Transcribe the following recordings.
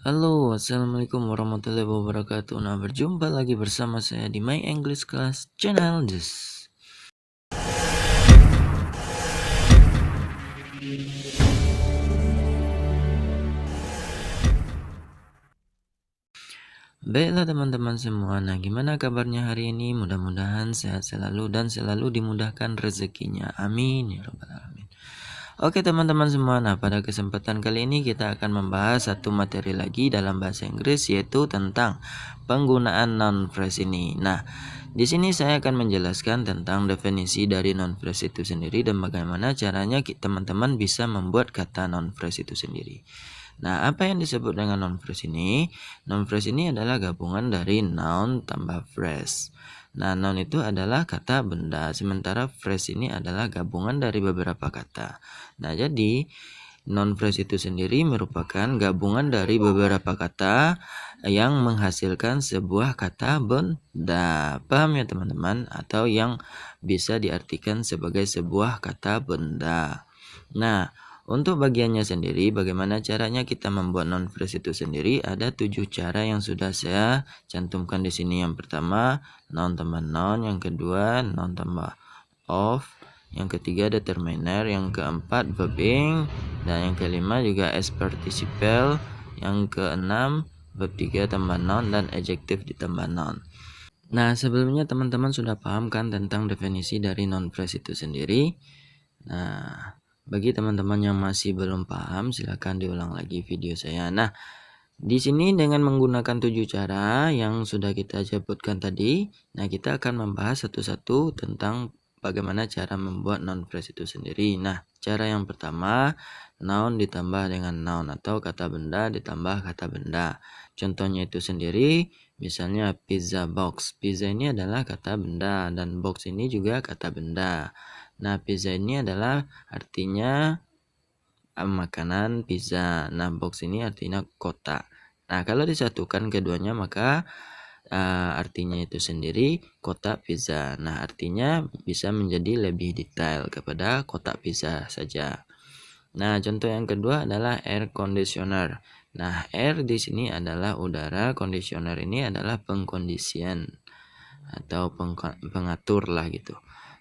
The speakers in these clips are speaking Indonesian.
Halo, assalamualaikum warahmatullahi wabarakatuh. Nah, berjumpa lagi bersama saya di My English Class Channel. Baiklah teman-teman semua. Nah, gimana kabarnya hari ini? Mudah-mudahan sehat selalu dan selalu dimudahkan rezekinya. Amin ya rabbal alamin. Oke teman-teman semua, nah pada kesempatan kali ini kita akan membahas satu materi lagi dalam bahasa Inggris, yaitu tentang penggunaan noun phrase ini. Nah, di sini saya akan menjelaskan tentang definisi dari noun phrase itu sendiri dan bagaimana caranya teman-teman bisa membuat kata noun phrase itu sendiri. Nah, apa yang disebut dengan noun phrase ini? Noun phrase ini adalah gabungan dari noun tambah phrase. Nah, noun itu adalah kata benda, sementara phrase ini adalah gabungan dari beberapa kata. Nah, jadi noun phrase itu sendiri merupakan gabungan dari beberapa kata yang menghasilkan sebuah kata benda. Paham ya teman-teman? Atau yang bisa diartikan sebagai sebuah kata benda. Nah, untuk bagiannya sendiri, bagaimana caranya kita membuat noun phrase itu sendiri? Ada 7 cara yang sudah saya cantumkan di sini. Yang pertama, noun tambah noun. Yang kedua, noun tambah of. Yang ketiga, determiner. Yang keempat, verbing. Dan yang kelima juga as participle. Yang keenam, verb 3 tambah noun dan adjective ditambah noun. Nah, sebelumnya teman-teman sudah paham kan tentang definisi dari noun phrase itu sendiri? Nah, bagi teman-teman yang masih belum paham, silakan diulang lagi video saya. Nah, di sini dengan menggunakan 7 cara yang sudah kita sebutkan tadi, nah kita akan membahas satu-satu tentang bagaimana cara membuat noun phrase itu sendiri. Nah, cara yang pertama, noun ditambah dengan noun atau kata benda ditambah kata benda. Contohnya itu sendiri, misalnya pizza box. Pizza ini adalah kata benda dan box ini juga kata benda. Nah, pizza ini adalah artinya makanan pizza. Nah, box ini artinya kotak. Nah, kalau disatukan keduanya maka artinya itu sendiri kotak pizza. Nah, artinya bisa menjadi lebih detail kepada kotak pizza saja. Nah, contoh yang kedua adalah air conditioner. Nah, air di sini adalah udara, conditioner ini adalah pengkondisian atau pengatur lah gitu.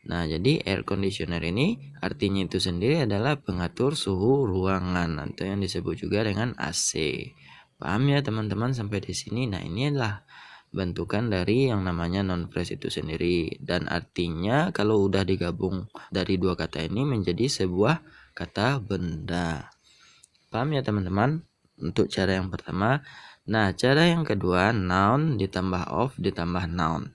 Nah, jadi air conditioner ini artinya itu sendiri adalah pengatur suhu ruangan atau yang disebut juga dengan AC. Paham ya teman-teman sampai di sini? Nah, ini adalah bentukan dari yang namanya noun phrase itu sendiri dan artinya kalau udah digabung dari dua kata ini menjadi sebuah kata benda. Paham ya teman-teman? Untuk cara yang pertama. Nah, cara yang kedua, noun ditambah of ditambah noun.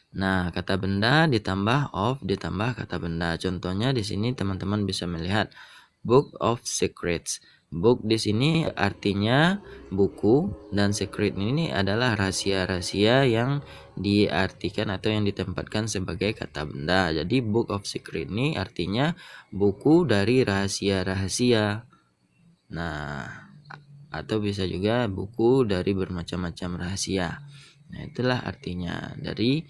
Nah, kata benda ditambah of ditambah kata benda. Contohnya di sini teman-teman bisa melihat Book of Secrets. Book di sini artinya buku dan secret ini adalah rahasia-rahasia yang diartikan atau yang ditempatkan sebagai kata benda. Jadi Book of Secret ini artinya buku dari rahasia-rahasia. Nah, atau bisa juga buku dari bermacam-macam rahasia. Nah, itulah artinya dari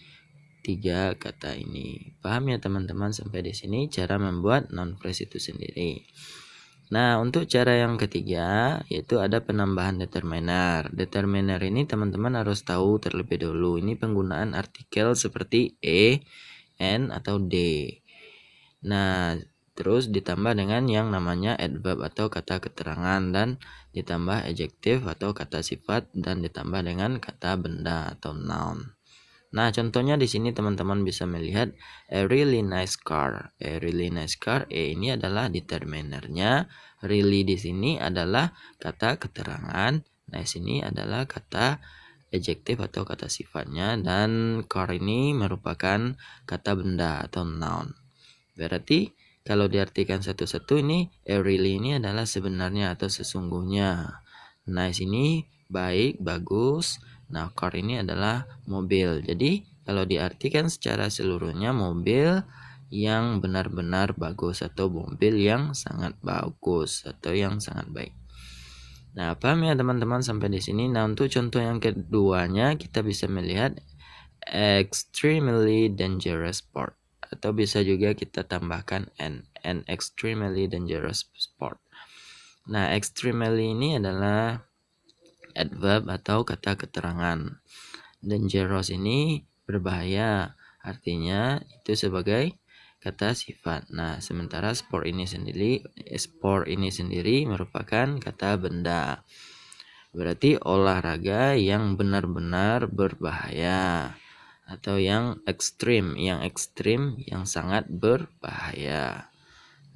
tiga kata ini. Paham ya teman-teman sampai di sini cara membuat noun phrase itu sendiri. Nah, untuk cara yang ketiga yaitu ada penambahan determiner. Determiner ini teman-teman harus tahu terlebih dahulu. Ini penggunaan artikel seperti n atau d. Nah, terus ditambah dengan yang namanya adverb atau kata keterangan dan ditambah adjective atau kata sifat dan ditambah dengan kata benda atau noun. Nah, contohnya di sini teman-teman bisa melihat a really nice car. A really nice car, ini adalah determinernya. Really di sini adalah kata keterangan. Nice ini adalah kata adjektif atau kata sifatnya dan car ini merupakan kata benda atau noun. Berarti kalau diartikan satu-satu ini a really ini adalah sebenarnya atau sesungguhnya. Nice ini baik, bagus. Nah, car ini adalah mobil. Jadi, kalau diartikan secara seluruhnya mobil yang benar-benar bagus atau mobil yang sangat bagus atau yang sangat baik. Nah, paham ya teman-teman sampai di sini? Nah, untuk contoh yang keduanya kita bisa melihat extremely dangerous sport atau bisa juga kita tambahkan an extremely dangerous sport. Nah, extremely ini adalah adverb atau kata keterangan. Dangerous ini berbahaya, artinya itu sebagai kata sifat. Nah, sementara sport ini sendiri merupakan kata benda. Berarti olahraga yang benar-benar berbahaya atau yang ekstrim yang sangat berbahaya.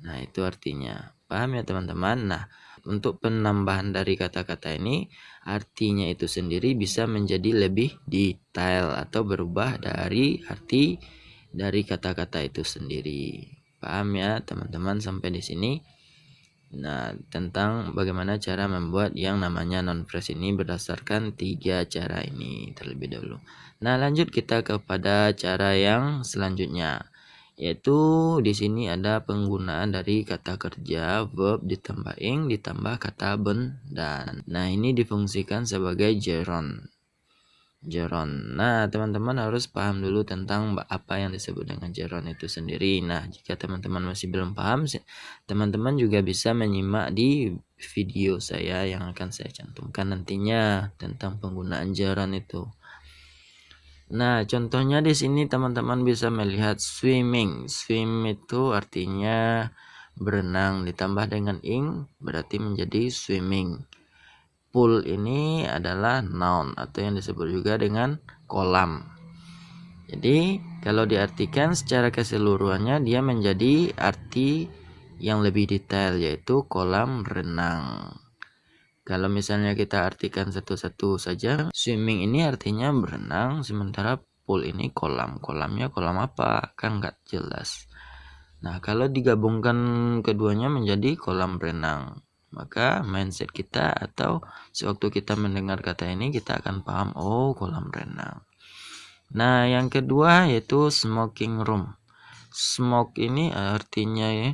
Nah, itu artinya. Paham ya teman-teman? Nah, untuk penambahan dari kata-kata ini, artinya itu sendiri bisa menjadi lebih detail atau berubah dari arti dari kata-kata itu sendiri. Paham ya teman-teman sampai di sini? Nah, tentang bagaimana cara membuat yang namanya non-phrase ini berdasarkan 3 cara ini terlebih dahulu. Nah, lanjut kita kepada cara yang selanjutnya, yaitu di sini ada penggunaan dari kata kerja verb ditambah ing ditambah kata benda. Nah, ini difungsikan sebagai gerund. Nah, teman-teman harus paham dulu tentang apa yang disebut dengan gerund itu sendiri. Nah, jika teman-teman masih belum paham, teman-teman juga bisa menyimak di video saya yang akan saya cantumkan nantinya tentang penggunaan gerund itu. Nah, contohnya di sini teman-teman bisa melihat swimming. Swim itu artinya berenang ditambah dengan ing berarti menjadi swimming. Pool ini adalah noun atau yang disebut juga dengan kolam. Jadi kalau diartikan secara keseluruhannya dia menjadi arti yang lebih detail, yaitu kolam renang. Kalau misalnya kita artikan satu-satu saja, swimming ini artinya berenang, sementara pool ini kolam. Kolamnya kolam apa? Kan nggak jelas. Nah, kalau digabungkan keduanya menjadi kolam renang, maka mindset kita atau sewaktu kita mendengar kata ini kita akan paham, oh kolam renang. Nah, yang kedua yaitu smoking room. Smoke ini artinya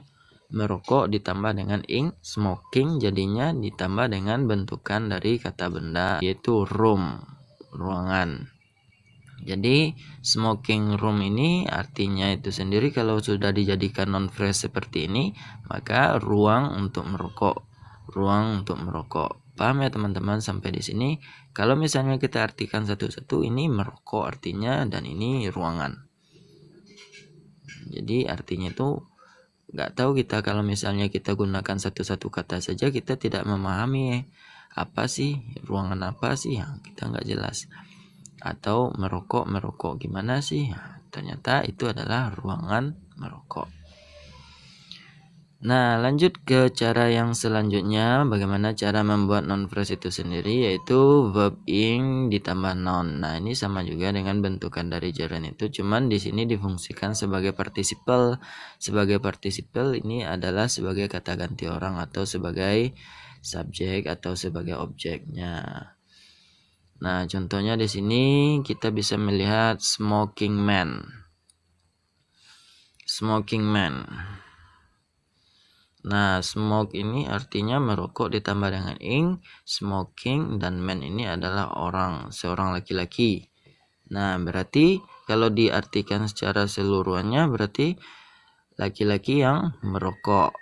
merokok ditambah dengan ing, smoking jadinya ditambah dengan bentukan dari kata benda yaitu room, ruangan. Jadi smoking room ini artinya itu sendiri kalau sudah dijadikan non phrase seperti ini, maka ruang untuk merokok. Paham ya teman-teman sampai di sini? Kalau misalnya kita artikan satu-satu, ini merokok artinya dan ini ruangan. Jadi artinya itu nggak tahu kita kalau misalnya kita gunakan satu-satu kata saja kita tidak memahami apa sih ruangan apa sih, kita nggak jelas. Atau merokok gimana sih? Ternyata itu adalah ruangan merokok. Nah, lanjut ke cara yang selanjutnya, bagaimana cara membuat non phrase itu sendiri, yaitu verb ing ditambah noun. Nah, ini sama juga dengan bentukan dari gerund itu, cuman di sini difungsikan sebagai participle. Sebagai participle ini adalah sebagai kata ganti orang atau sebagai subjek atau sebagai objeknya. Nah, contohnya di sini kita bisa melihat smoking man. Nah, smoke ini artinya merokok ditambah dengan ing, smoking dan man ini adalah seorang laki-laki. Nah, berarti kalau diartikan secara seluruhannya berarti laki-laki yang merokok.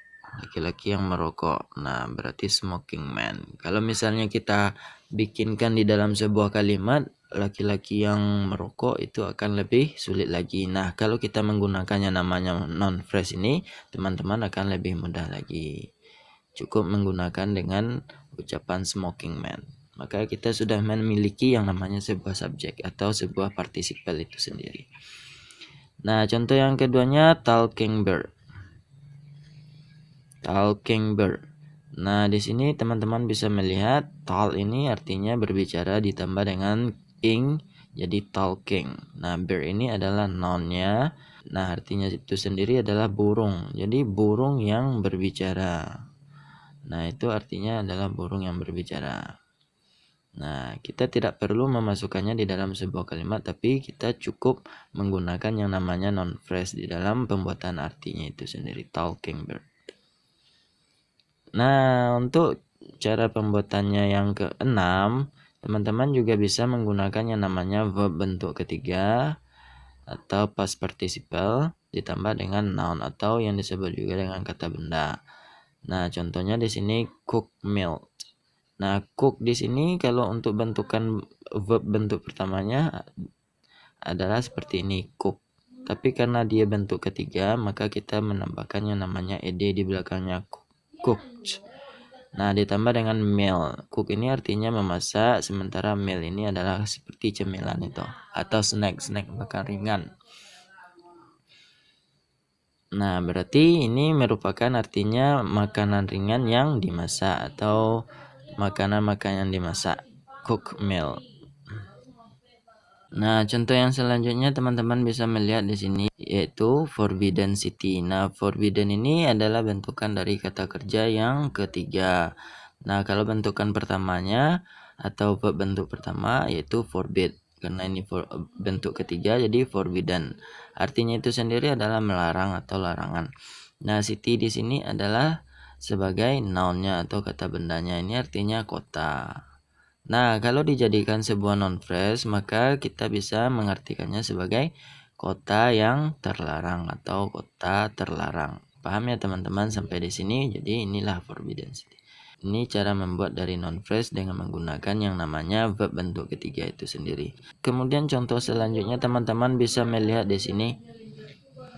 Nah, berarti smoking man. Kalau misalnya kita bikinkan di dalam sebuah kalimat, laki-laki yang merokok itu akan lebih sulit lagi. Nah, kalau kita menggunakannya namanya non phrase ini, teman-teman akan lebih mudah lagi. Cukup menggunakan dengan ucapan smoking man. Maka kita sudah memiliki yang namanya sebuah subjek atau sebuah participle itu sendiri. Nah, contoh yang keduanya talking bird. Nah, di sini teman-teman bisa melihat tal ini artinya berbicara ditambah dengan ing jadi talking. Nah, bird ini adalah noun-nya. Nah, artinya itu sendiri adalah burung. Jadi burung yang berbicara. Nah, itu artinya adalah burung yang berbicara. Nah, kita tidak perlu memasukkannya di dalam sebuah kalimat, tapi kita cukup menggunakan yang namanya non phrase di dalam pembuatan artinya itu sendiri, talking bird. Nah, untuk cara pembuatannya yang keenam, teman-teman juga bisa menggunakan yang namanya verb bentuk ketiga atau past participle ditambah dengan noun atau yang disebut juga dengan kata benda. Nah, contohnya di sini cook milk. Nah, cook di sini kalau untuk bentukan verb bentuk pertamanya adalah seperti ini, cook. Tapi karena dia bentuk ketiga, maka kita menambahkan yang namanya ed di belakangnya, cooked. Nah, ditambah dengan meal. Cook ini artinya memasak, sementara meal ini adalah seperti cemilan itu atau snack makan ringan. Nah, berarti ini merupakan artinya makanan ringan yang dimasak atau makanan-makanan dimasak, cook meal. Nah, contoh yang selanjutnya teman-teman bisa melihat di sini yaitu forbidden city. Nah, forbidden ini adalah bentukan dari kata kerja yang ketiga. Nah, kalau bentukan pertamanya atau bentuk pertama yaitu forbid. Karena ini bentuk ketiga jadi forbidden. Artinya itu sendiri adalah melarang atau larangan. Nah, city di sini adalah sebagai noun-nya atau kata bendanya. Ini artinya kota. Nah, kalau dijadikan sebuah non phrase, maka kita bisa mengartikannya sebagai kota yang terlarang atau kota terlarang. Paham ya teman-teman sampai di sini? Jadi inilah forbidden city. Ini cara membuat dari non phrase dengan menggunakan yang namanya verb bentuk ketiga itu sendiri. Kemudian contoh selanjutnya teman-teman bisa melihat di sini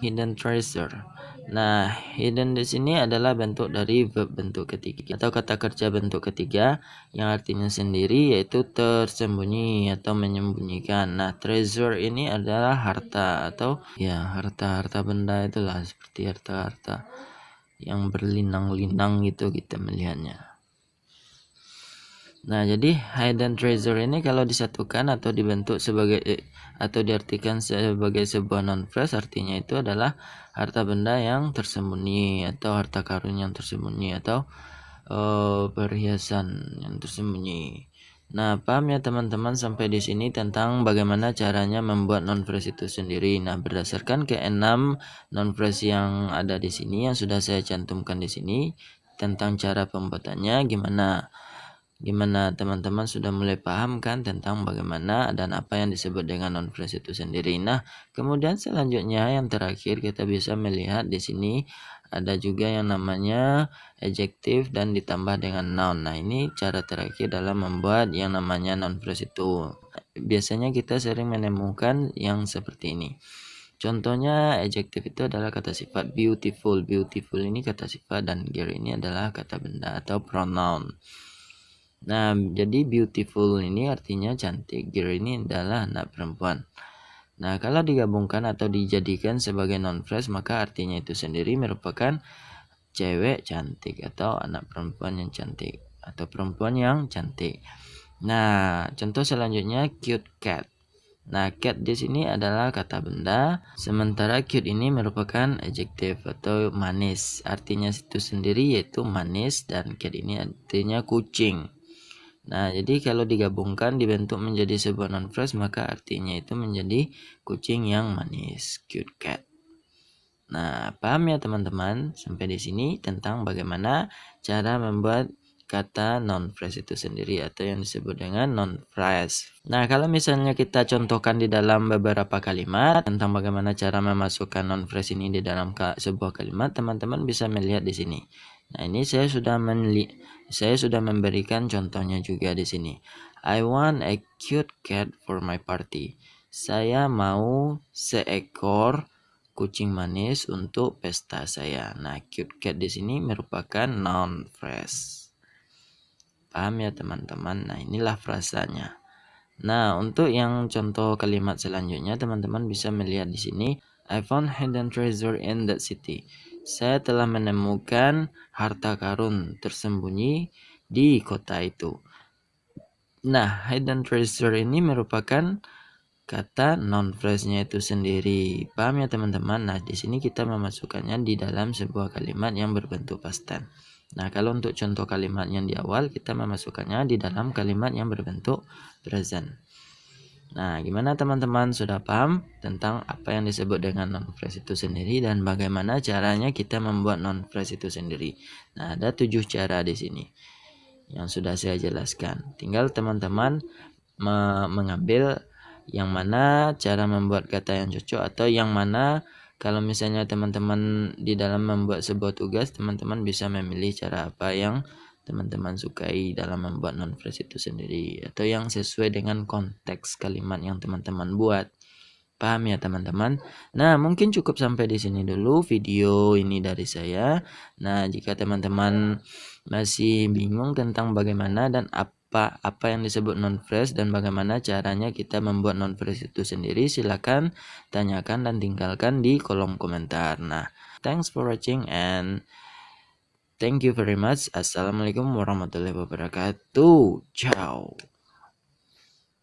hidden treasure. Nah, hidden di sini adalah bentuk dari verb bentuk ketiga atau kata kerja bentuk ketiga yang artinya sendiri yaitu tersembunyi atau menyembunyikan. Nah, treasure ini adalah harta atau ya harta-harta benda itulah seperti harta-harta yang berlinang-linang gitu kita melihatnya. Nah, jadi hidden treasure ini kalau disatukan atau dibentuk sebagai atau diartikan sebagai sebuah non phrase artinya itu adalah harta benda yang tersembunyi atau harta karun yang tersembunyi atau perhiasan yang tersembunyi. Nah, paham ya teman-teman sampai di sini tentang bagaimana caranya membuat non phrase itu sendiri. Nah, berdasarkan ke-6 non phrase yang ada di sini yang sudah saya cantumkan di sini tentang cara pembuatannya Gimana teman-teman sudah mulai paham kan tentang bagaimana dan apa yang disebut dengan non phrase itu sendiri. Nah, kemudian selanjutnya yang terakhir kita bisa melihat di sini ada juga yang namanya adjective dan ditambah dengan noun. Nah, ini cara terakhir dalam membuat yang namanya non phrase itu. Biasanya kita sering menemukan yang seperti ini. Contohnya adjective itu adalah kata sifat beautiful. Beautiful ini kata sifat dan girl ini adalah kata benda atau pronoun. Nah, jadi beautiful ini artinya cantik, girl ini adalah anak perempuan. Nah, kalau digabungkan atau dijadikan sebagai non phrase maka artinya itu sendiri merupakan cewek cantik atau anak perempuan yang cantik atau perempuan yang cantik. Nah, contoh selanjutnya cute cat. Nah, cat di sini adalah kata benda, sementara cute ini merupakan adjective atau manis. Artinya itu sendiri yaitu manis dan cat ini artinya kucing. Nah, jadi kalau digabungkan dibentuk menjadi sebuah non phrase maka artinya itu menjadi kucing yang manis, cute cat. Nah, paham ya teman-teman sampai di sini tentang bagaimana cara membuat kata non phrase itu sendiri atau yang disebut dengan non phrase. Nah, kalau misalnya kita contohkan di dalam beberapa kalimat tentang bagaimana cara memasukkan non phrase ini di dalam sebuah kalimat, teman-teman bisa melihat di sini. Nah, ini saya sudah memberikan contohnya juga di sini. I want a cute cat for my party. Saya mau seekor kucing manis untuk pesta saya. Nah, cute cat di sini merupakan noun phrase. Paham ya teman-teman? Nah, inilah frasanya. Nah, untuk yang contoh kalimat selanjutnya, teman-teman bisa melihat di sini. I found hidden treasure in that city. Saya telah menemukan harta karun tersembunyi di kota itu. Nah, hidden treasure ini merupakan kata non phrase-nya itu sendiri. Paham ya teman-teman? Nah, di sini kita memasukkannya di dalam sebuah kalimat yang berbentuk past tense. Nah, kalau untuk contoh kalimat yang di awal kita memasukkannya di dalam kalimat yang berbentuk present. Nah, gimana teman-teman sudah paham tentang apa yang disebut dengan non phrase itu sendiri dan bagaimana caranya kita membuat non phrase itu sendiri? Nah, ada 7 cara di sini yang sudah saya jelaskan. Tinggal teman-teman mengambil yang mana cara membuat kata yang cocok atau yang mana kalau misalnya teman-teman di dalam membuat sebuah tugas, teman-teman bisa memilih cara apa yang teman-teman sukai dalam membuat non phrase itu sendiri, atau yang sesuai dengan konteks kalimat yang teman-teman buat. Paham ya teman-teman? Nah, mungkin cukup sampai di sini dulu video ini dari saya. Nah, jika teman-teman masih bingung tentang bagaimana dan apa yang disebut non phrase dan bagaimana caranya kita membuat non phrase itu sendiri, silakan tanyakan dan tinggalkan di kolom komentar. Nah, thanks for watching and thank you very much. Assalamualaikum warahmatullahi wabarakatuh. Ciao.